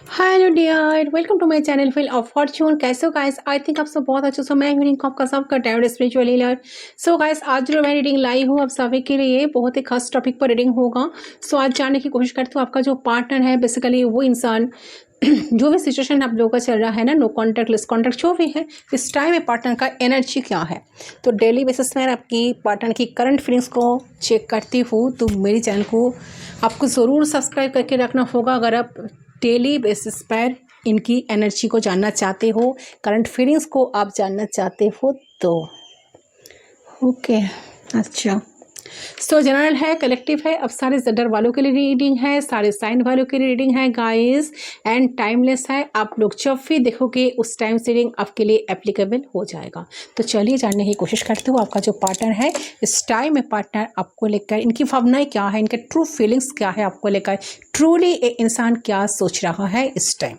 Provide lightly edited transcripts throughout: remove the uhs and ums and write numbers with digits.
Hello dear, welcome to my channel wheel of fortune. कैसे हो guys? I think आप सब बहुत अच्छे से। मैं हीलिंग आपका सबका tarot spiritual healer. So guys, आज जो मैं रीडिंग लाई हूँ आप सभी के लिए बहुत ही खास टॉपिक पर रीडिंग होगा। सो आज जानने की कोशिश करती हूँ आपका जो पार्टनर है, बेसिकली वो इंसान जो भी सिचुएशन आप लोगों का चल रहा है ना, नो कॉन्टैक्ट लेस कॉन्टैक्ट जो भी है, इस टाइम में पार्टनर का एनर्जी क्या है। तो डेली बेसिस में आपकी पार्टनर की करंट फीलिंग्स को चेक करती हूँ। तो मेरी चैनल को आपको ज़रूर सब्सक्राइब करके रखना होगा अगर आप डेली बेसिस पर इनकी एनर्जी को जानना चाहते हो, करंट फीलिंग्स को आप जानना चाहते हो तो। ओके, अच्छा। सो जनरल है, कलेक्टिव है। अब सारे जेंडर वालों के लिए रीडिंग है, सारे साइन वालों के लिए रीडिंग है गाइस, एंड टाइमलेस है। आप लोग जब भी देखोगे उस टाइम से रीडिंग आपके लिए एप्लीकेबल हो जाएगा। तो चलिए जानने की कोशिश करते हो आपका जो पार्टनर है इस टाइम में, पार्टनर आपको लेकर इनकी भावनाएं क्या है, इनके ट्रू फीलिंग्स क्या है आपको लेकर, ट्रूली एक इंसान क्या सोच रहा है इस टाइम।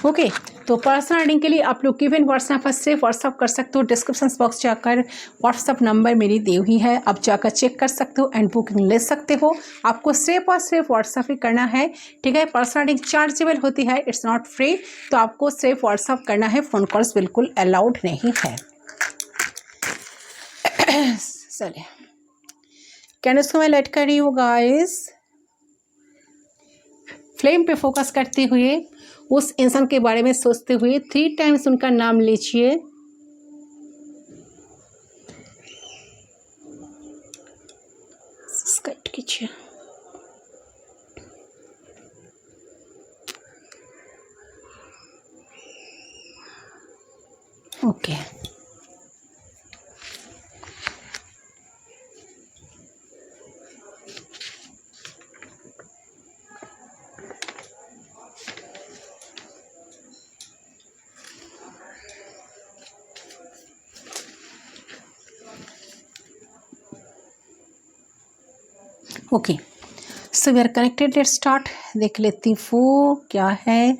ओके, तो पर्सनल रीडिंग के लिए आप लोग गिवन व्हाट्सएप पर सिर्फ व्हाट्सअप कर सकते हो। डिस्क्रिप्शन बॉक्स जाकर व्हाट्सअप नंबर मेरी दी हुई है, आप जाकर चेक कर सकते हो एंड बुकिंग ले सकते हो। आपको सिर्फ और सिर्फ व्हाट्सएप ही करना है, ठीक है। पर्सनल रीडिंग चार्जेबल होती है, इट्स नॉट फ्री। तो आपको सिर्फ व्हाट्सएप करना है, फ़ोन कॉल्स बिल्कुल अलाउड नहीं है। चलिए, कैंडल्स को मैं लाइट कर रही हूँ गाइस। फ्लेम पे फोकस करते हुए उस इंसान के बारे में सोचते हुए 3 टाइम्स उनका नाम लीजिए। कट कीजिए। Okay, okay, so we are connected. Let's start. देख लेती हूँ क्या है।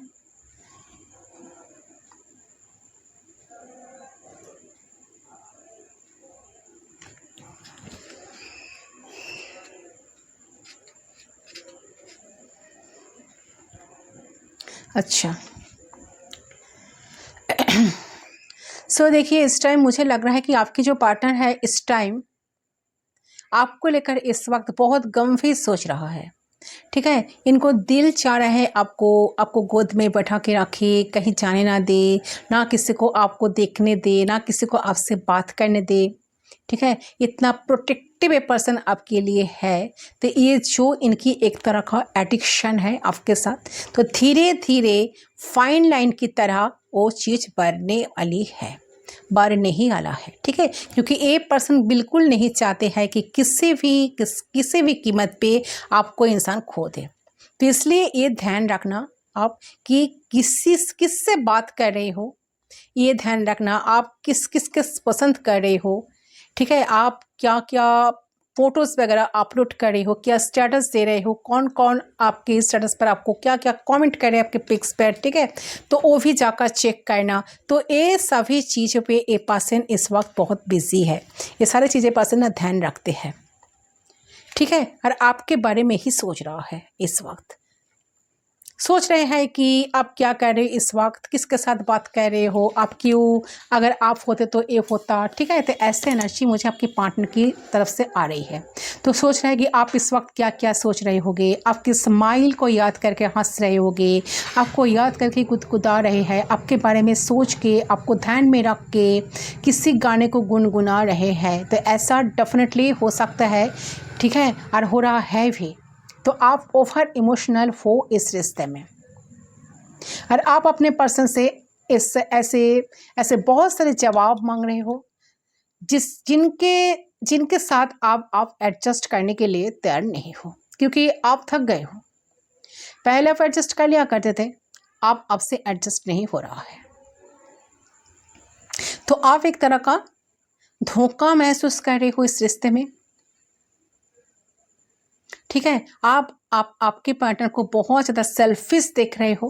अच्छा, सो देखिए, इस टाइम मुझे लग रहा है कि आपकी जो पार्टनर है इस टाइम आपको लेकर इस वक्त बहुत गंभीर सोच रहा है, ठीक है। इनको दिल चाह रहा है आपको आपको गोद में बैठा के रखे, कहीं जाने ना दे, ना किसी को आपको देखने दे, ना किसी को आपसे बात करने दे, ठीक है। इतना प्रोटेक्टिव ए पर्सन आपके लिए है। तो ये जो इनकी एक तरह का एडिक्शन है आपके साथ, तो धीरे धीरे फाइन लाइन की तरह वो चीज़ बढ़ने ही वाला है, ठीक है। क्योंकि ये पर्सन बिल्कुल नहीं चाहते हैं कि किसी भी कीमत पे आपको इंसान खो दे। तो इसलिए ये ध्यान रखना आप कि किससे बात कर रहे हो, ये ध्यान रखना आप किस के पसंद कर रहे हो, ठीक है। आप क्या क्या फोटोज़ वगैरह अपलोड कर रहे हो, क्या स्टेटस दे रहे हो, कौन कौन आपके स्टेटस पर आपको क्या क्या कमेंट कर रहे हैं आपके पिक्स पर, ठीक है। तो वो भी जाकर चेक करना। तो ये सभी चीज़ों पे ये पर्सन इस वक्त बहुत बिजी है। ये सारी चीज़ें पर्सन ना ध्यान रखते हैं, ठीक है। और आपके बारे में ही सोच रहा है इस वक्त। सोच रहे हैं कि आप क्या कर रहे हो इस वक्त, किसके साथ बात कर रहे हो, आप क्यों, अगर आप होते तो ये होता, ठीक है। तो ऐसे एनर्जी मुझे आपके पार्टनर की तरफ से आ रही है। तो सोच रहे हैं कि आप इस वक्त क्या क्या सोच रहे होगे, आपकी स्माइल को याद करके हंस रहे होगे, आपको याद करके गुदगुदा रहे हैं, आपके बारे में सोच के, आपको ध्यान में रख के किसी गाने को गुनगुना रहे हैं। तो ऐसा डेफिनेटली हो सकता है, ठीक है, और हो रहा है भी। तो आप ओवर इमोशनल हो इस रिश्ते में, और आप अपने पर्सन से इस ऐसे बहुत सारे जवाब मांग रहे हो जिनके साथ आप एडजस्ट करने के लिए तैयार नहीं हो, क्योंकि आप थक गए हो। पहले आप एडजस्ट कर लिया करते थे, आप अब से एडजस्ट नहीं हो रहा है। तो आप एक तरह का धोखा महसूस कर रहे हो इस रिश्ते में, ठीक है। आपके पार्टनर को बहुत ज़्यादा सेल्फिश देख रहे हो,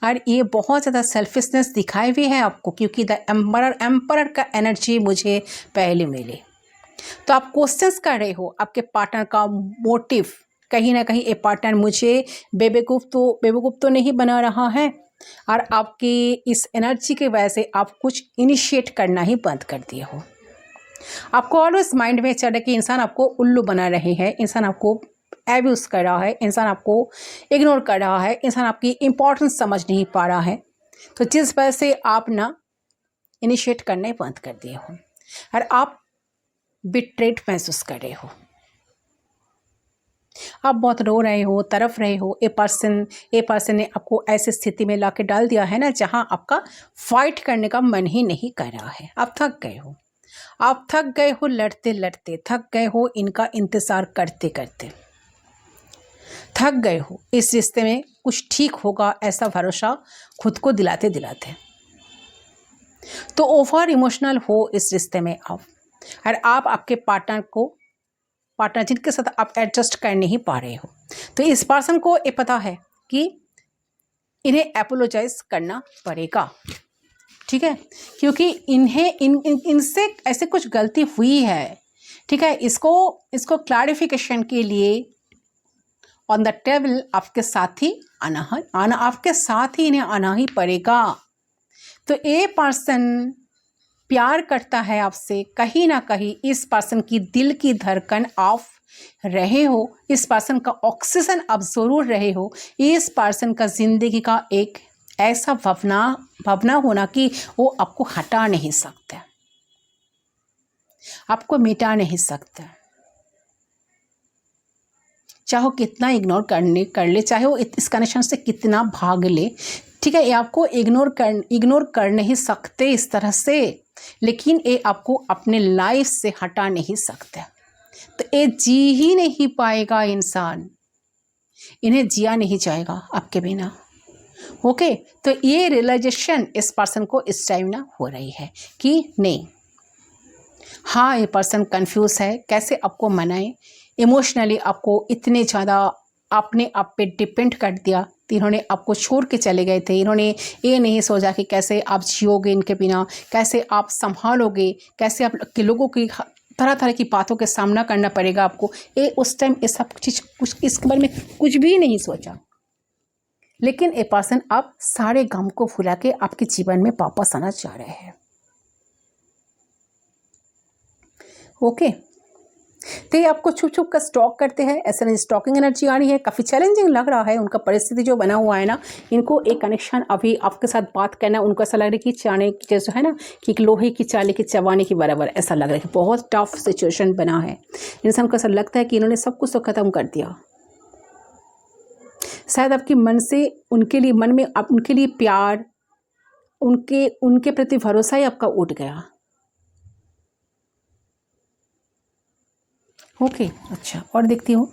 और ये बहुत ज़्यादा सेल्फिशनेस दिखाई भी है आपको, क्योंकि द एम्परर का एनर्जी मुझे पहले मिले। तो आप क्वेश्चंस कर रहे हो आपके पार्टनर का मोटिव, कहीं ना कहीं ये पार्टनर मुझे बेवकूफ़ तो नहीं बना रहा है, और आपकी इस एनर्जी की वजह से आप कुछ इनिशिएट करना ही बंद कर दिए हो। आपको ऑलवेज माइंड में चल रहा है कि इंसान आपको उल्लू बना रहे हैं, इंसान आपको एब्यूज़ कर रहा है, इंसान आपको इग्नोर कर रहा है, इंसान आपकी इम्पोर्टेंस समझ नहीं पा रहा है। तो जिस वजह से आप ना इनिशिएट करने बंद कर दिए हो और आप बिट्रेट महसूस कर रहे हो, आप बहुत रो रहे हो, तरफ रहे हो। ए पर्सन ने आपको ऐसी स्थिति में लाके डाल दिया है ना, जहां आपका फाइट करने का मन ही नहीं कर रहा है। आप थक गए हो, आप थक गए हो लड़ते लड़ते, थक गए हो इनका इंतज़ार करते करते, थक गए हो इस रिश्ते में कुछ ठीक होगा ऐसा भरोसा खुद को दिलाते दिलाते। तो ओवर इमोशनल हो इस रिश्ते में आप, और आप आपके पार्टनर जिनके साथ आप एडजस्ट कर नहीं पा रहे हो। तो इस पर्सन को ये पता है कि इन्हें अपोलोजाइज करना पड़ेगा, ठीक है, क्योंकि इनसे ऐसे कुछ गलती हुई है, ठीक है। इसको क्लैरिफिकेशन के लिए ऑन द टेबल आपके साथ ही आपके साथ ही इन्हें आना ही पड़ेगा। तो ये पर्सन प्यार करता है आपसे, कहीं ना कहीं इस पर्सन की दिल की धड़कन आप रहे हो, इस पर्सन का ऑक्सीजन आप ज़रूर रहे हो। इस पर्सन का ज़िंदगी का एक ऐसा भावना होना कि वो आपको हटा नहीं सकता, आपको मिटा नहीं सकता, चाहे वो कितना इग्नोर कर ले, चाहे वो इस कनेक्शन से कितना भाग ले, ठीक है। ये आपको इग्नोर कर नहीं सकते इस तरह से, लेकिन ये आपको अपने लाइफ से हटा नहीं सकते। तो ये जी ही नहीं पाएगा इंसान, इन्हें जिया नहीं जाएगा आपके बिना। ओके, तो ये रियलाइजेशन इस पर्सन को इस टाइम ना हो रही है कि नहीं, हाँ ये पर्सन कंफ्यूज है, कैसे आपको मनाए। इमोशनली आपको इतने ज़्यादा आपने आप पे डिपेंड कर दिया, इन्होंने आपको छोड़ के चले गए थे। इन्होंने ये नहीं सोचा कि कैसे आप जियोगे इनके बिना, कैसे आप संभालोगे, कैसे आप के लोगों की तरह तरह की बातों के सामना करना पड़ेगा आपको। ये उस टाइम ये सब चीज़ कुछ इसके बारे में कुछ भी नहीं सोचा, लेकिन ये पर्सन आप सारे गम को भुला के आपके जीवन में वापस आना चाह रहे हैं। ओके, तो ये आपको छुप छुप कर स्टॉक करते हैं, ऐसा नहीं, स्टॉकिंग एनर्जी आ रही है। काफ़ी चैलेंजिंग लग रहा है उनका परिस्थिति जो बना हुआ है ना, इनको एक कनेक्शन अभी आपके साथ बात करना, उनको ऐसा लग रहा है कि चाने जैसे है ना कि एक लोहे की चाले की चबाने की बराबर, ऐसा लग रहा है कि बहुत टफ सिचुएशन बना है। इंसान को ऐसा लगता है कि इन्होंने सब कुछ तो ख़त्म कर दिया। शायद आपके मन से उनके लिए, मन में आप उनके लिए प्यार, उनके प्रति भरोसा ही आपका उठ गया। ओके, अच्छा, और देखती हूँ।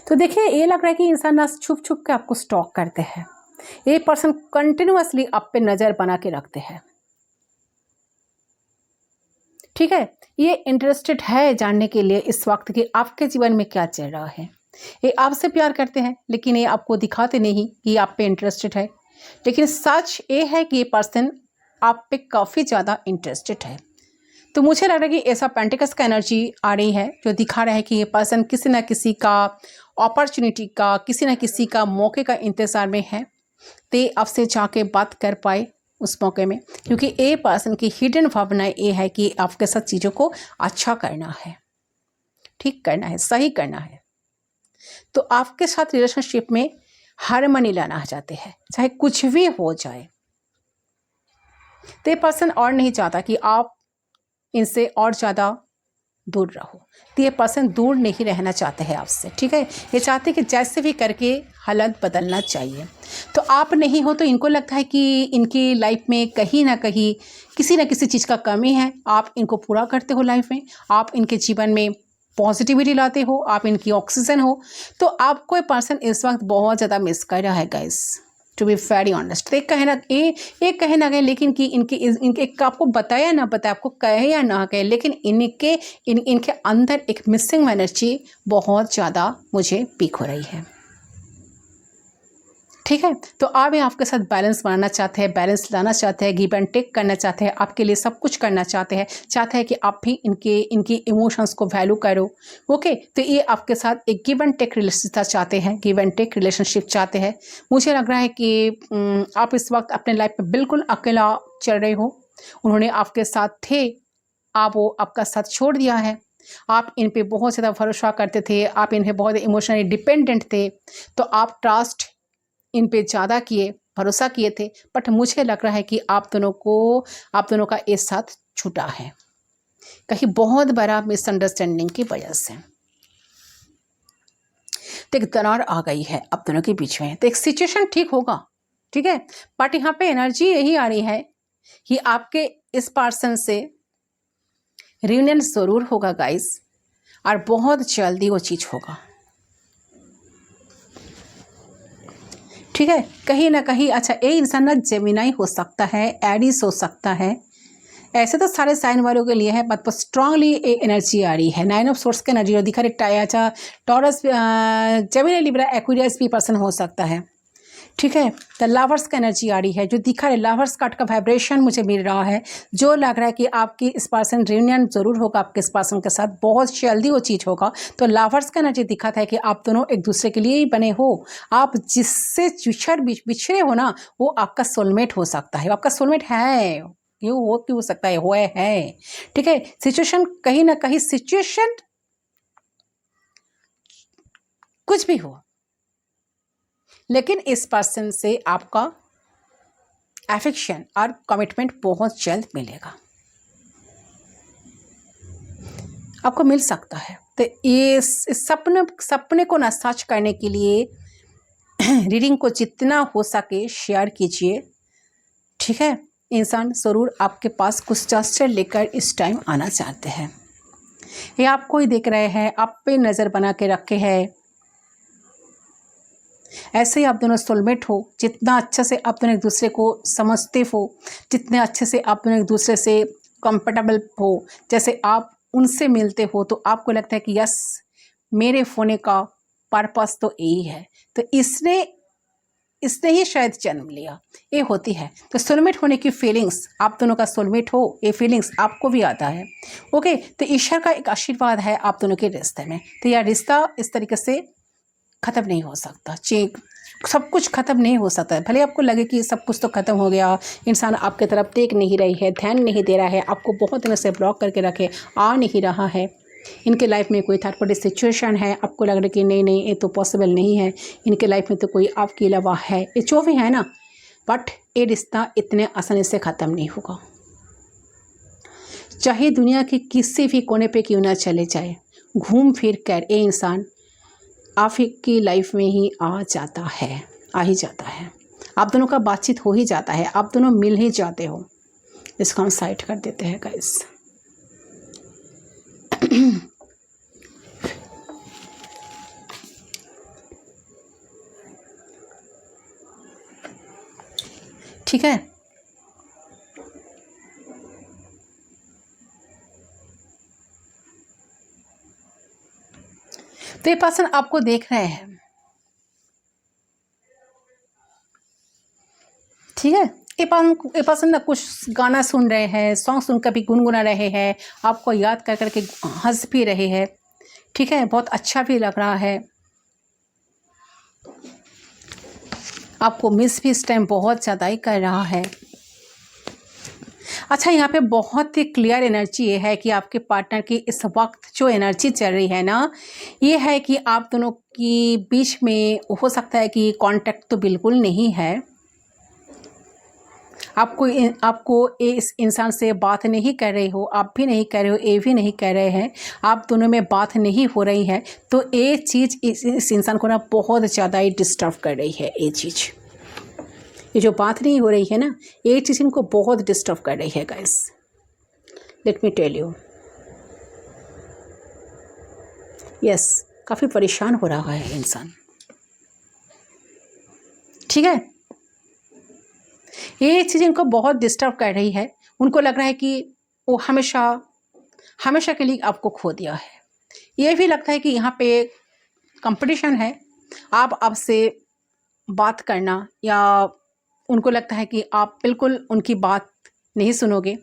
तो देखिए, ये लग रहा है कि इंसान ना छुप छुप के आपको स्टॉक करते हैं। ये पर्सन कंटिन्यूअसली आप पे नज़र बना के रखते हैं, ठीक है। ये इंटरेस्टेड है जानने के लिए इस वक्त कि आपके जीवन में क्या चल रहा है। ये आपसे प्यार करते हैं, लेकिन ये आपको दिखाते नहीं कि आप पे इंटरेस्टेड है। लेकिन सच ये है कि ये पर्सन आप पे काफ़ी ज़्यादा इंटरेस्टेड है। तो मुझे लग रहा है कि ऐसा पेंटिकल्स का एनर्जी आ रही है जो दिखा रहा है कि ये पर्सन किसी न किसी का अपॉर्चुनिटी का, किसी न किसी का मौके का इंतज़ार में है, ते आपसे जाके बात कर पाए उस मौके में, क्योंकि ये पर्सन की हिडन भावना ये है कि आपके साथ चीज़ों को अच्छा करना है, ठीक करना है, सही करना है। तो आपके साथ रिलेशनशिप में हार्मनी लाना चाहते हैं, चाहे कुछ भी हो जाए। तो ये पर्सन और नहीं चाहता कि आप इनसे और ज़्यादा दूर रहो। तो ये पर्सन दूर नहीं रहना चाहते हैं आपसे, ठीक है। ये चाहते कि जैसे भी करके हालत बदलना चाहिए। तो आप नहीं हो तो इनको लगता है कि इनकी लाइफ में कहीं ना कहीं किसी न किसी चीज़ का कमी है। आप इनको पूरा करते हो लाइफ में, आप इनके जीवन में पॉजिटिविटी लाते हो, आप इनकी ऑक्सीजन हो। तो आपको ये पर्सन इस वक्त बहुत ज़्यादा मिस कर रहा है guys, to be very honest. तो एक कहे ना गए, लेकिन कि इनके आपको बताया ना बताया, आपको कहे या ना कहे, लेकिन इनके अंदर एक मिसिंग एनर्जी बहुत ज़्यादा मुझे पीक हो रही है। ठीक है। तो आप ये आपके साथ बैलेंस बनाना चाहते हैं, बैलेंस लाना चाहते हैं, गिव एंड टेक करना चाहते हैं, आपके लिए सब कुछ करना चाहते हैं, चाहते हैं कि आप भी इनकी इमोशंस को वैल्यू करो। ओके, तो ये आपके साथ एक गिव एंड टेक रिलेशनशिप चाहते हैं, गिव एंड टेक रिलेशनशिप चाहते हैं। मुझे लग रहा है कि आप इस वक्त अपने लाइफ में बिल्कुल अकेला चल रहे हो। उन्होंने आपके साथ थे, आप वो आपका साथ छोड़ दिया है। आप इन पे बहुत ज़्यादा भरोसा करते थे, आप इन पे बहुत इमोशनली डिपेंडेंट थे, तो आप ट्रस्ट इन पे ज़्यादा किए, भरोसा किए थे। बट मुझे लग रहा है कि आप दोनों का एक साथ छूटा है, कहीं बहुत बड़ा मिसअंडरस्टैंडिंग की वजह से। तो एक दरार आ गई है आप दोनों के बीच में, तो एक सिचुएशन ठीक होगा, ठीक है। बट यहाँ पे एनर्जी यही आ रही है कि आपके इस पर्सन से रियूनियन ज़रूर होगा गाइस, और बहुत जल्दी वो चीज़ होगा, ठीक है। कहीं ना कहीं अच्छा, ये इंसान ना जेमिनाई हो सकता है, एरिस हो सकता है, ऐसे तो सारे साइन वालों के लिए है, बट स्ट्रांगली ये एनर्जी आ रही है। 9 ऑफ सोर्स की एनर्जी दिखा रही। अच्छा, टॉरस, जेमिनी, लिब्रा, एक्वेरियस भी पर्सन हो सकता है, ठीक है। द लवर्स का एनर्जी आ रही है, जो दिखा रहे लवर्स कार्ड का वाइब्रेशन मुझे मिल रहा है, जो लग रहा है कि आपकी इस पर्सन रियूनियन जरूर होगा आपके इस पर्सन के साथ, बहुत जल्दी वो चीज़ होगा। तो लवर्स का एनर्जी दिखाता है कि आप दोनों एक दूसरे के लिए ही बने हो। आप जिससे बिछड़े हो ना, वो आपका सोलमेट हो सकता है, आपका सोलमेट है, क्यों हो सकता है, हुआ है, ठीक है। सिचुएशन कहीं ना कहीं, सिचुएशन कुछ भी हो, लेकिन इस पर्सन से आपका अफेक्शन और कमिटमेंट बहुत जल्द मिलेगा, आपको मिल सकता है। तो ये सपने को ना सच करने के लिए रीडिंग को जितना हो सके शेयर कीजिए, ठीक है। इंसान ज़रूर आपके पास कुछ जस्चर लेकर इस टाइम आना चाहते हैं। ये आपको ही देख रहे हैं, आप पे नज़र बना के रखे हैं। ऐसे ही आप दोनों सोलमेट हो, जितना अच्छे से आप दोनों एक दूसरे को समझते हो, जितने अच्छे से आप दोनों एक दूसरे से कंफर्टेबल हो, जैसे आप उनसे मिलते हो तो आपको लगता है कि यस, मेरे होने का पर्पस तो यही है। तो इसने ही शायद जन्म लिया, ये होती है। तो सोलमेट होने की फीलिंग्स, आप दोनों का सोलमेट हो, ये फीलिंग्स आपको भी आता है। ओके, तो ईश्वर का एक आशीर्वाद है आप दोनों के रिश्ते में। तो यह रिश्ता इस तरीके से ख़त्म नहीं हो सकता, सब कुछ ख़त्म नहीं हो सकता है। भले आपको लगे कि सब कुछ तो ख़त्म हो गया, इंसान आपके तरफ देख नहीं रही है, ध्यान नहीं दे रहा है, आपको बहुत दिनों से ब्लॉक करके रखे, आ नहीं रहा है, इनके लाइफ में कोई थर्ड पार्टी सिचुएशन है, आपको लग रहा है कि नहीं ये तो पॉसिबल नहीं है, इनके लाइफ में तो कोई आपके अलावा है, ये जो भी है ना, बट ये रिश्ता इतने आसानी से ख़त्म नहीं होगा। चाहे दुनिया के किसी भी कोने पे क्यों ना चले जाए, घूम फिर कर ये इंसान आपकी लाइफ में ही आ ही जाता है। आप दोनों का बातचीत हो ही जाता है, आप दोनों मिल ही जाते हो। इसको हम साइड कर देते हैं गाइस। ठीक है, तो ये पर्सन आपको देख रहे हैं, ठीक है। ये पर्सन ना कुछ गाना सुन रहे हैं, सॉन्ग सुनकर भी गुनगुना रहे हैं, आपको याद कर करके हंस भी रहे हैं, ठीक है। बहुत अच्छा भी लग रहा है, आपको मिस भी इस टाइम बहुत ज़्यादा ही कर रहा है। अच्छा, यहाँ पे बहुत ही क्लियर एनर्जी ये है कि आपके पार्टनर की इस वक्त जो एनर्जी चल रही है ना, ये है कि आप दोनों की बीच में हो सकता है कि कांटेक्ट तो बिल्कुल नहीं है, आपको इस इंसान से बात नहीं कर रही हो, आप भी नहीं कर रहे हो, ये भी नहीं कर रहे हैं, आप दोनों में बात नहीं हो रही है। तो ये चीज़ इस इंसान को ना बहुत ज़्यादा ही डिस्टर्ब कर रही है। ये चीज़, ये जो बात नहीं हो रही है ना, ये चीज़ इनको बहुत डिस्टर्ब कर रही है guys, let me tell you. Yes, काफ़ी परेशान हो रहा है इंसान, ठीक है। ये चीज़ इनको बहुत डिस्टर्ब कर रही है, उनको लग रहा है कि वो हमेशा के लिए आपको खो दिया है। ये भी लगता है कि यहाँ पे कंपटीशन है, आप आपसे बात करना, या उनको लगता है कि आप बिल्कुल उनकी बात नहीं सुनोगे,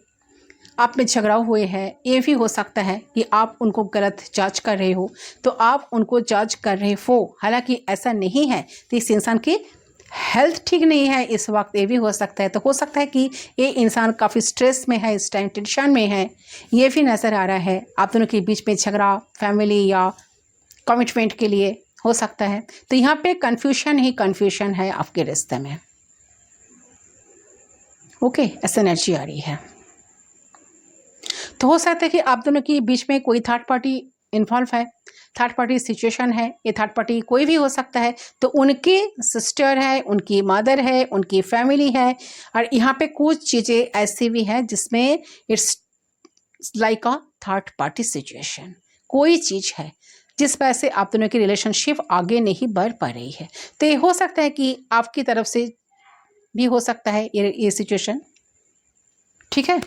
आप में झगड़ा हुए हैं। ये भी हो सकता है कि आप उनको गलत जज कर रहे हो, तो आप उनको जज कर रहे हो, हालांकि ऐसा नहीं है। तो इस इंसान की हेल्थ ठीक नहीं है इस वक्त, ये भी हो सकता है। तो हो सकता है कि ये इंसान काफ़ी स्ट्रेस में है, इस टाइम टेंशन में है, ये भी नज़र आ रहा है। आप दोनों के बीच में झगड़ा फैमिली या कमिटमेंट के लिए हो सकता है। तो यहाँ पे कन्फ्यूशन ही कन्फ्यूशन है आपके रिश्ते में। ओके, ऐसा एनर्जी आ रही है। तो हो सकता है कि आप दोनों के बीच में कोई थर्ड पार्टी इन्वॉल्व है, थर्ड पार्टी सिचुएशन है। ये थर्ड पार्टी कोई भी हो सकता है। तो उनकी सिस्टर है, उनकी मदर है, उनकी फैमिली है, और यहाँ पे कुछ चीज़ें ऐसी भी हैं जिसमें it's like a third party situation. कोई चीज़ है जिस वजह से आप दोनों की रिलेशनशिप आगे नहीं बढ़ पा रही है। तो ये हो सकता है कि आपकी तरफ से भी हो सकता है ये सिचुएशन। ठीक है,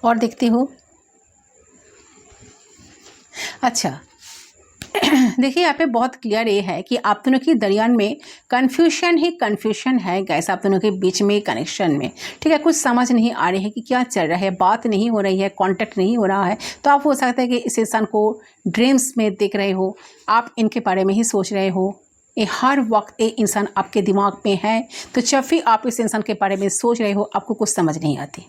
और देखती हूँ। अच्छा देखिए, यहाँ पे बहुत क्लियर ये है कि आप दोनों की दरमियान में कन्फ्यूशन ही कन्फ्यूशन है गैस, आप दोनों के बीच में कनेक्शन में। ठीक है, कुछ समझ नहीं आ रही है कि क्या चल रहा है, बात नहीं हो रही है, कांटेक्ट नहीं हो रहा है। तो आप हो सकता है कि इस इंसान को ड्रीम्स में देख रहे हो, आप इनके बारे में ही सोच रहे हो। ये हर वक्त ये इंसान आपके दिमाग में है। तो जब भी आप इस इंसान के बारे में सोच रहे हो, आपको कुछ समझ नहीं आती।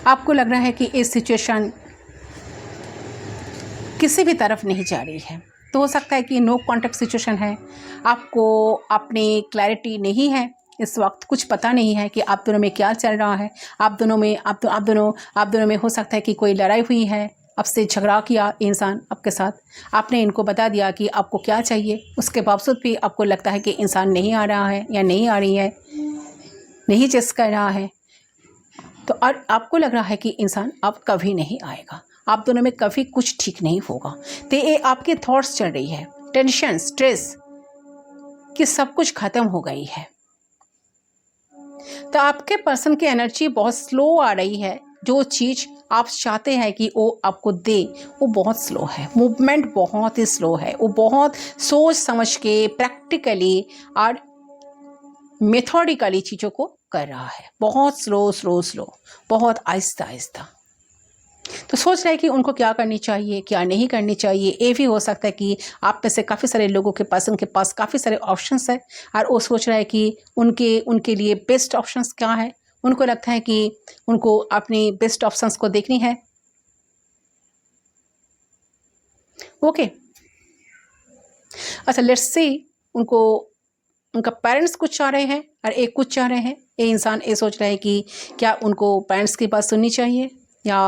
आपको लग रहा है कि ये सिचुएशन किसी भी तरफ नहीं जा रही है। तो हो सकता है कि नो कॉन्टेक्ट सिचुएशन है, आपको अपनी क्लैरिटी नहीं है इस वक्त, कुछ पता नहीं है कि आप दोनों में क्या चल रहा है। आप दोनों में हो सकता है कि कोई लड़ाई हुई है, आपसे झगड़ा किया इंसान आपके साथ, आपने इनको बता दिया कि आपको क्या चाहिए, उसके बावजूद भी आपको लगता है कि इंसान नहीं आ रहा है या नहीं आ रही है, नहीं जिस कर रहा है। तो और आपको लग रहा है कि इंसान अब कभी नहीं आएगा, आप दोनों में कभी कुछ ठीक नहीं होगा। तो ये आपके थॉट्स चल रही है, टेंशन स्ट्रेस कि सब कुछ खत्म हो गई है। तो आपके पर्सन की एनर्जी बहुत स्लो आ रही है। जो चीज़ आप चाहते हैं कि वो आपको दे, वो बहुत स्लो है, मूवमेंट बहुत ही स्लो है। वो बहुत सोच समझ के प्रैक्टिकली और मेथोडिकली चीज़ों को कर रहा है, बहुत स्लो, बहुत आहिस्ता आहिस्ता। तो सोच रहे हैं कि उनको क्या करनी चाहिए, क्या नहीं करनी चाहिए। ये भी हो सकता है कि आप में से काफ़ी सारे लोगों के पास, उनके पास काफ़ी सारे ऑप्शंस है, और वो सोच रहा है कि उनके लिए बेस्ट ऑप्शंस क्या है। उनको लगता है कि उनको अपनी बेस्ट ऑप्शंस को देखनी है। ओके, अच्छा लेट्स सी, उनका पेरेंट्स कुछ चाह रहे हैं और एक कुछ चाह रहे हैं। ये इंसान ये सोच रहा है कि क्या उनको पेरेंट्स की बात सुननी चाहिए या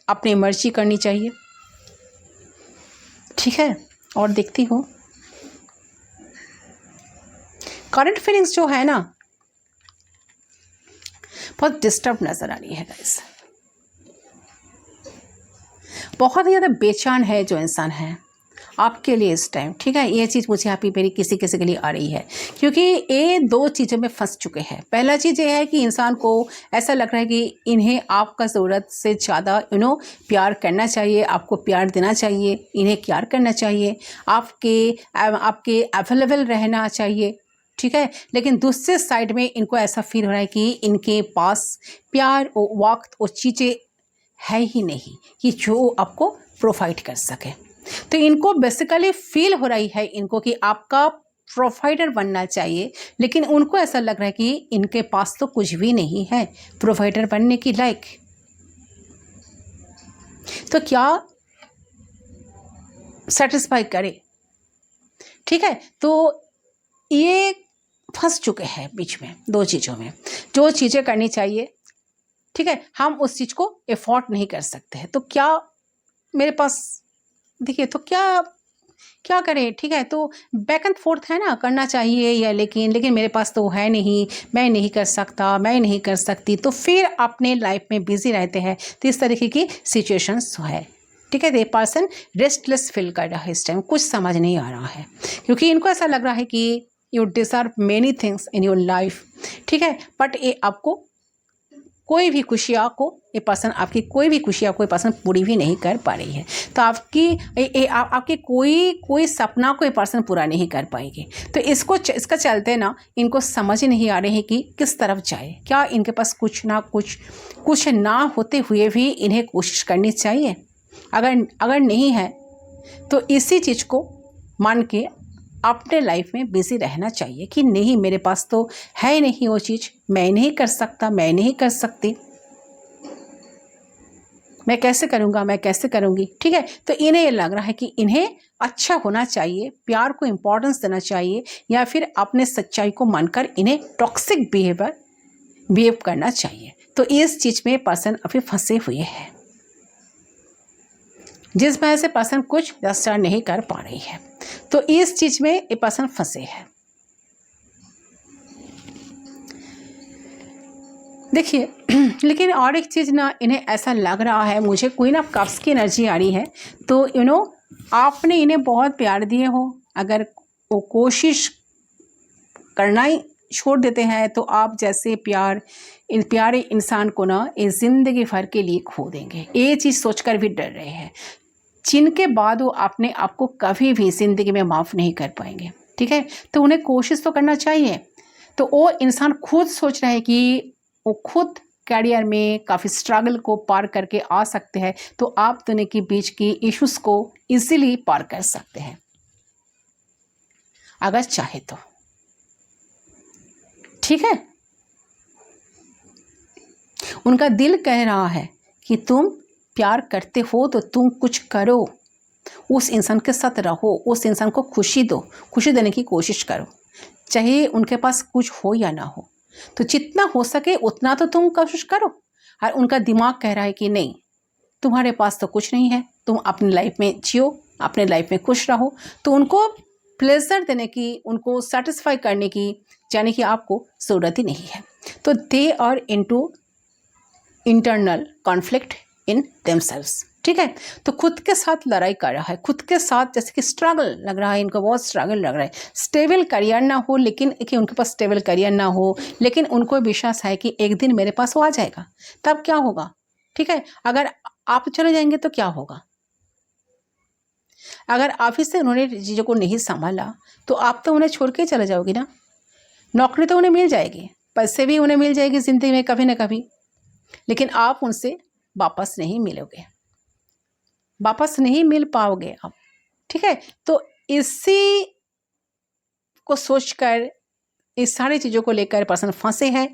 अपनी मर्जी करनी चाहिए। ठीक है, और देखती हूँ करंट फीलिंग्स जो है ना, बहुत डिस्टर्ब नजर आ रही है गाइस। बहुत ही ज़्यादा बेचैन है जो इंसान है आपके लिए इस टाइम। ठीक है, ये चीज़ मुझे यहाँ पे मेरी किसी के लिए आ रही है, क्योंकि ये दो चीज़ों में फंस चुके हैं। पहला चीज़ ये है कि इंसान को ऐसा लग रहा है कि इन्हें आपका ज़रूरत से ज़्यादा प्यार करना चाहिए, आपको प्यार देना चाहिए, इन्हें केयर करना चाहिए, आपके अवेलेबल रहना चाहिए। ठीक है, लेकिन दूसरे साइड में इनको ऐसा फील हो रहा है कि इनके पास प्यार और वक्त और चीज़ें है ही नहीं कि जो आपको प्रोवाइड कर सके। तो इनको बेसिकली फील हो रही है इनको कि आपका प्रोवाइडर बनना चाहिए, लेकिन उनको ऐसा लग रहा है कि इनके पास तो कुछ भी नहीं है प्रोवाइडर बनने की लायक। तो क्या सेटिस्फाई करे। ठीक है, तो ये फंस चुके हैं बीच में दो चीज़ों में, जो चीज़ें करनी चाहिए। ठीक है, हम उस चीज़ को एफोर्ड नहीं कर सकते हैं। तो क्या मेरे पास, देखिए, तो क्या करें। ठीक है, तो बैक एंड फोर्थ है ना, करना चाहिए या लेकिन मेरे पास तो है नहीं, मैं नहीं कर सकता, मैं नहीं कर सकती। तो फिर अपने लाइफ में बिजी रहते हैं। तो इस तरीके की सिचुएशंस है। ठीक है, ये पर्सन रेस्टलेस फील कर रहा है इस टाइम, कुछ समझ नहीं आ रहा है, क्योंकि इनको ऐसा लग रहा है कि you deserve many things in your life. ठीक है, बट ये आपको कोई भी खुशियाँ को ये पर्सन, आपकी कोई भी खुशियाँ कोई पर्सन पूरी भी नहीं कर पा रही है। तो आपकी कोई सपना कोई पर्सन पूरा नहीं कर पाएगी। तो इसका चलते ना इनको समझ ही नहीं आ रही है कि किस तरफ जाए। क्या इनके पास कुछ ना होते हुए भी इन्हें कोशिश करनी चाहिए? अगर नहीं है तो इसी चीज़ को मान के अपने लाइफ में बिजी रहना चाहिए कि नहीं, मेरे पास तो है नहीं वो चीज़, मैं नहीं कर सकता, मैं नहीं कर सकती, मैं कैसे करूँगा, मैं कैसे करूँगी। ठीक है, तो इन्हें ये लग रहा है कि इन्हें अच्छा होना चाहिए, प्यार को इम्पोर्टेंस देना चाहिए, या फिर अपने सच्चाई को मानकर इन्हें टॉक्सिक बिहेव करना चाहिए। तो इस चीज़ में पर्सन अभी फंसे हुए हैं, जिस वजह से पर्सन कुछ रजिस्टर नहीं कर पा रही है। तो इस चीज में ये पर्सन फंसे हैं। देखिए लेकिन और एक चीज ना, इन्हें ऐसा लग रहा है, मुझे क्वीन ऑफ कप्स की एनर्जी आ रही है। तो आपने इन्हें बहुत प्यार दिए हो, अगर वो कोशिश करना ही छोड़ देते हैं तो आप जैसे प्यारे इंसान को ना ये जिंदगी भर के लिए खो देंगे। ये चीज़ सोचकर भी डर रहे हैं, जिनके बाद वो अपने आप को कभी भी जिंदगी में माफ़ नहीं कर पाएंगे। ठीक है, तो उन्हें कोशिश तो करना चाहिए। तो वो इंसान खुद सोच रहे हैं कि वो खुद कैरियर में काफ़ी स्ट्रगल को पार करके आ सकते हैं, तो आप दोनों के बीच की इश्यूज को इजीली पार कर सकते हैं अगर चाहे तो। ठीक है, उनका दिल कह रहा है कि तुम प्यार करते हो तो तुम कुछ करो, उस इंसान के साथ रहो, उस इंसान को खुशी दो, खुशी देने की कोशिश करो, चाहे उनके पास कुछ हो या ना हो। तो जितना हो सके उतना तो तुम कोशिश करो। और उनका दिमाग कह रहा है कि नहीं, तुम्हारे पास तो कुछ नहीं है, तुम अपनी लाइफ में जियो, अपने लाइफ में खुश रहो। तो उनको प्लेजर देने की, उनको सेटिस्फाई करने की यानी कि आपको ज़रूरत ही नहीं है। तो they are into internal conflict in themselves. ठीक है, तो खुद के साथ लड़ाई कर रहा है, खुद के साथ जैसे कि स्ट्रगल लग रहा है, इनको बहुत स्ट्रगल लग रहा है। स्टेबल करियर ना हो, लेकिन कि उनके पास स्टेबल करियर ना हो, लेकिन उनको विश्वास है कि एक दिन मेरे पास वो आ जाएगा। तब क्या होगा? ठीक है, अगर आप चले जाएंगे तो क्या होगा? अगर ऑफिस से उन्होंने चीज़ों को नहीं संभाला तो आप तो उन्हें छोड़ के चले जाओगे ना। नौकरी तो उन्हें मिल जाएगी, पैसे भी उन्हें मिल जाएगी जिंदगी में कभी ना कभी, लेकिन आप उनसे वापस नहीं मिलोगे, वापस नहीं मिल पाओगे आप। ठीक है, तो इसी को सोचकर, इस सारी चीज़ों को लेकर पर्सन फंसे हैं।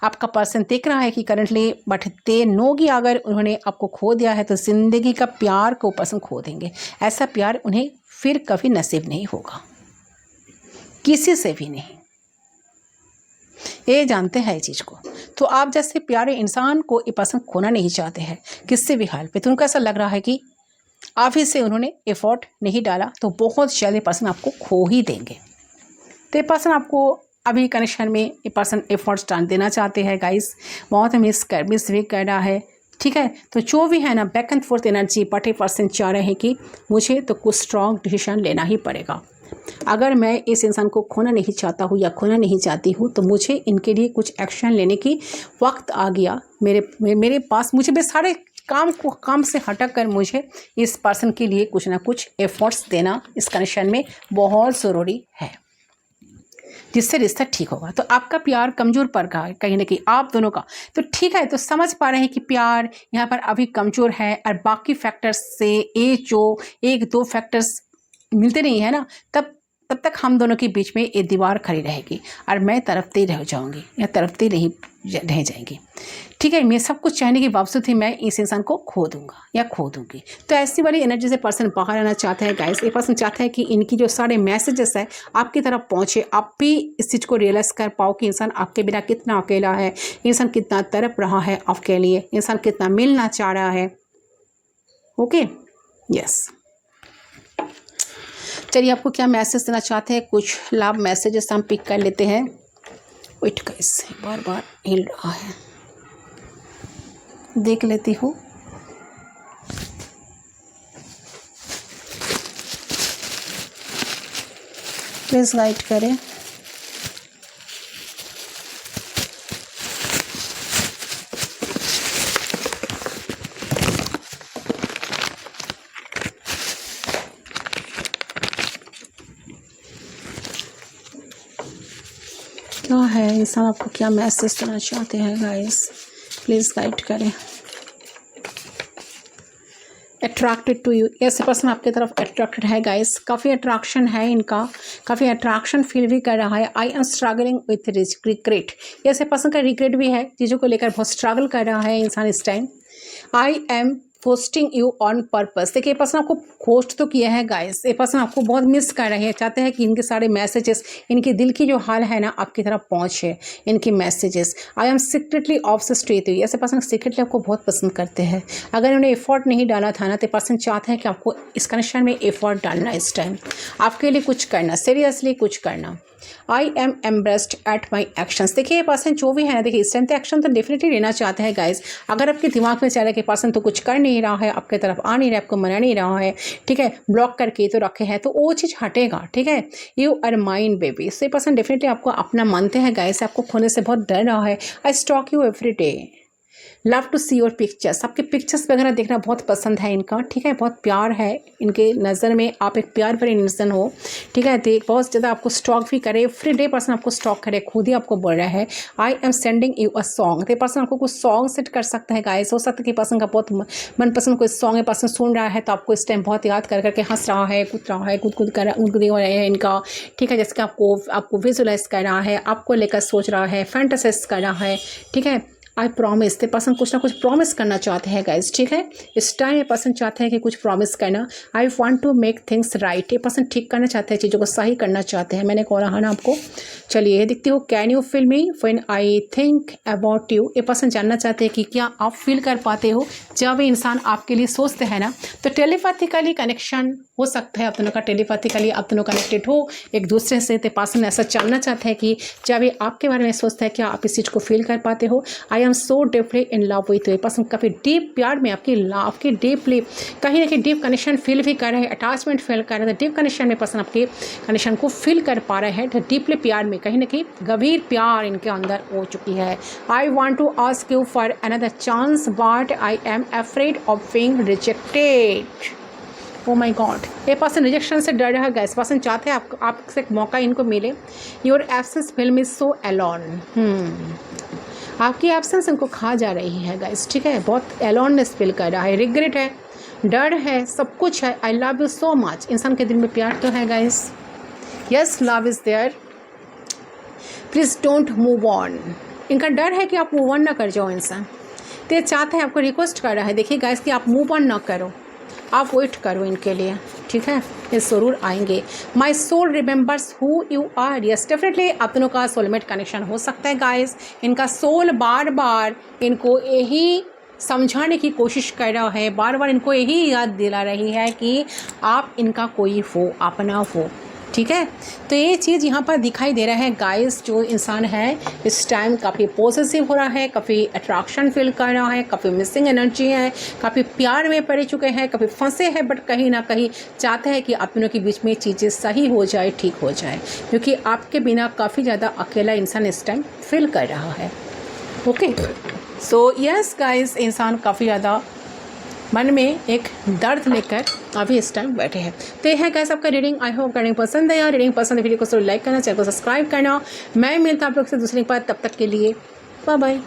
आपका पर्सन देख रहा है कि करंटली बट दे नो कि अगर उन्होंने आपको खो दिया है तो ज़िंदगी का प्यार को पर्सन खो देंगे। ऐसा प्यार उन्हें फिर कभी नसीब नहीं होगा, किसी से भी नहीं। ये जानते हैं इस चीज़ को। तो आप जैसे प्यारे इंसान को ये पर्सन खोना नहीं चाहते हैं किसी भी हाल पे। तो उनको ऐसा लग रहा है कि आप ही से उन्होंने एफर्ट नहीं डाला तो बहुत जल्द पर्सन आपको खो ही देंगे। तो ये पर्सन आपको अभी कनेक्शन में ये पर्सन एफर्ट्स डाल देना चाहते हैं गाइस, बहुत मिस भी कर रहा है। ठीक है, तो जो भी है ना back and fourth energy, but ये पर्सन चाह रहे हैं कि मुझे तो कुछ स्ट्रॉन्ग डिसीजन लेना ही पड़ेगा। अगर मैं इस इंसान को खोना नहीं चाहता हूँ या खोना नहीं चाहती हूँ तो मुझे इनके लिए कुछ एक्शन लेने की वक्त आ गया मेरे पास। मुझे बस सारे काम से हटक कर मुझे इस पर्सन के लिए कुछ ना कुछ एफर्ट्स देना इस कनेक्शन में बहुत ज़रूरी है, जिससे रिश्ता ठीक होगा। तो आपका प्यार कमज़ोर पड़ रहा है कहीं ना कहीं आप दोनों का। तो ठीक है, तो समझ पा रहे हैं कि प्यार यहाँ पर अभी कमज़ोर है और बाकी फैक्टर्स से ये जो 1-2 फैक्टर्स मिलते नहीं है ना, तब तक हम दोनों के बीच में ये दीवार खड़ी रहेगी और मैं तड़पती रह जाऊंगी या तड़पती रह जाएंगी। ठीक है, मैं सब कुछ चाहने के बावजूद ही मैं इस इंसान को खो दूंगा या खो दूंगी। तो ऐसी वाली एनर्जी से पर्सन बाहर आना चाहता है गाइस। ये पर्सन चाहता है कि इनकी जो सारे मैसेजेस है आपकी तरफ पहुँचे, आप भी इस चीज़ को रियलाइज़ कर पाओ कि इंसान आपके बिना कितना अकेला है, इंसान कितना तड़प रहा है आपके लिए, इंसान कितना मिलना चाह रहा है। Okay, yes. चलिए, आपको क्या मैसेज देना चाहते हैं, कुछ लाभ मैसेजेस हम पिक कर लेते हैं। वेट गाइस, बार बार हिल रहा है, देख लेती हूँ। प्लीज गाइड करें। क्या है इंसान आपको क्या मैसेज देना चाहते हैं गाइस, प्लीज़ गाइड करें। अट्रैक्टेड टू यू, ऐसे पर्सन आपकी तरफ अट्रैक्टेड है गाइस, काफ़ी अट्रैक्शन है इनका, काफ़ी अट्रैक्शन फील भी कर रहा है। I am struggling with regret, ऐसे पर्सन का रिग्रेट भी है, चीज़ों को लेकर बहुत स्ट्रगल कर रहा है इंसान इस time. I am posting you on purpose, देखिए ये पर्सन आपको पोस्ट तो किया है गाइस, ये पर्सन आपको बहुत मिस कर रहे हैं, चाहते हैं कि इनके सारे मैसेजेस, इनके दिल की जो हाल है ना आपकी तरफ पहुंचे, इनके messages. I am secretly obsessed with you, ऐसे पर्सन सीक्रेटली आपको बहुत पसंद करते हैं। अगर उन्हें एफर्ट नहीं डाला था ना तो पर्सन चाहते हैं कि आपको इस कनेक्शन में एफर्ट डालना, इस टाइम आपके लिए कुछ करना, सीरियसली कुछ करना। I am embraced at my actions, देखिए ये पर्सन जो भी है ना, देखिए इस टाइम तो एक्शन तो डेफिनेटली लेना चाहते हैं गाइस। अगर आपके दिमाग में चल रहा है कि पर्सन तो कुछ कर नहीं रहा है, आपके तरफ आ नहीं रहा है, आपको मना नहीं रहा है, ठीक है, ब्लॉक करके तो रखे हैं, तो वो चीज़ हटेगा, ठीक है। यू आर माइंड बेबी, से पर्सन डेफिनेटली आपको अपना मानते हैं गाइस, आपको खोने से बहुत डर रहा है। I stalk you every day, love to see your pictures, आपके पिक्चर्स वगैरह देखना बहुत पसंद है इनका, ठीक है, बहुत प्यार है इनके नज़र में, आप एक प्यार भरे इंसान हो, ठीक है। देख बहुत ज़्यादा आपको स्टॉक भी करे, एवरी डे पर्सन आपको स्टॉक करे, खुद ही आपको बोल रहा है। I am sending you a song, तो पर्सन आपको कुछ सॉन्ग सेट कर सकता है गाइस, हो सकता है कि पर्सन का बहुत मनपसंद कोई सॉन्ग है, पर्सन सुन रहा है तो आपको इस टाइम बहुत याद कर करके हंस रहा है, कूद रहा है, कूद कर हो रहे हैं इनका, ठीक है, जैसे कि आपको विजुलाइज कर रहा है, आपको लेकर सोच रहा है, फैंटासाइज कर रहा है, ठीक है। आई प्रॉमिस, तो पर्सन कुछ ना कुछ प्रॉमिस करना चाहते हैं गाइस, ठीक है, इस टाइम ये पर्सन चाहते हैं कि कुछ प्रॉमिस करना। I want to make things right, ये पर्सन ठीक करना चाहते हैं, चीज़ों को सही करना चाहते हैं। मैंने कहा ना आपको, चलिए देखती हूँ। Can you feel me when I think about you, ये पर्सन जानना चाहते हैं कि क्या आप फील कर पाते हो जब इंसान आपके लिए सोचते हैं ना, तो टेलीपैथिकली कनेक्शन हो सकता है, आप दोनों का टेलीपैथिकली आप दोनों कनेक्टेड हो एक दूसरे से। तो पर्सन ऐसा जानना चाहते हैं कि जब ये आपके बारे में सोचता है क्या आप इस चीज़ को फील कर पाते हो। I am so deeply in love with you, person काफ़ी डीप प्यार में आपकी डीपली कहीं ना कहीं डीप कनेक्शन फील भी कर रहे हैं, अटैचमेंट फील कर रहे हैं, डीप कनेक्शन में पर्सन आपके कनेक्शन को फील कर पा रहे हैं, डीपली प्यार में कहीं ना कहीं गंभीर प्यार इनके अंदर हो चुकी है। I want to ask you for another chance but I am afraid of being rejected. Oh my God, ये पर्सन रिजेक्शन से डर रहा है गाइस, पर्सन चाहते हैं आपसे एक मौका इनको मिले। Your absence film is so alone, आपकी एब्सेंस इनको खा जा रही है गाइस, ठीक है, बहुत एलोननेस फील कर रहा है, रिग्रेट है, डर है, सब कुछ है। I love you so much, इंसान के दिल में प्यार तो है guys, yes love is there, please don't move on. इनका डर है कि आप मूव ऑन ना कर जाओ इंसान, तो ये चाहते हैं, आपको रिक्वेस्ट कर रहा है देखिए गाइस कि आप मूव ऑन ना करो, आप वेट करो इनके लिए, ठीक है, ये ज़रूर आएंगे। My soul remembers who you are, yes definitely आप दोनों का सोलमेट कनेक्शन हो सकता है गाइस। इनका सोल बार बार इनको यही समझाने की कोशिश कर रहा है, बार बार इनको यही याद दिला रही है कि आप इनका कोई हो, अपना हो, ठीक है। तो ये चीज़ यहाँ पर दिखाई दे रहा है गाइस, जो इंसान है इस टाइम काफ़ी पॉजिटिव हो रहा है, काफ़ी अट्रैक्शन फील कर रहा है, काफ़ी मिसिंग एनर्जी है, काफ़ी प्यार में पड़ चुके हैं, काफ़ी फंसे हैं, बट कहीं ना कहीं चाहते हैं कि आप दोनों के बीच में चीज़ें सही हो जाए, ठीक हो जाए, क्योंकि आपके बिना काफ़ी ज़्यादा अकेला इंसान इस टाइम फील कर रहा है। ओके, सो यस गाइस, इंसान काफ़ी ज़्यादा मन में एक दर्द लेकर अभी इस टाइम बैठे हैं। तो ये है गाइस आपका रीडिंग, आई होप रीडिंग पसंद है, रीडिंग पसंद है वीडियो को जरूर लाइक करना, चैनल को सब्सक्राइब करना। मैं मिलता आप लोग से दूसरी बार, तब तक के लिए बाय बाय।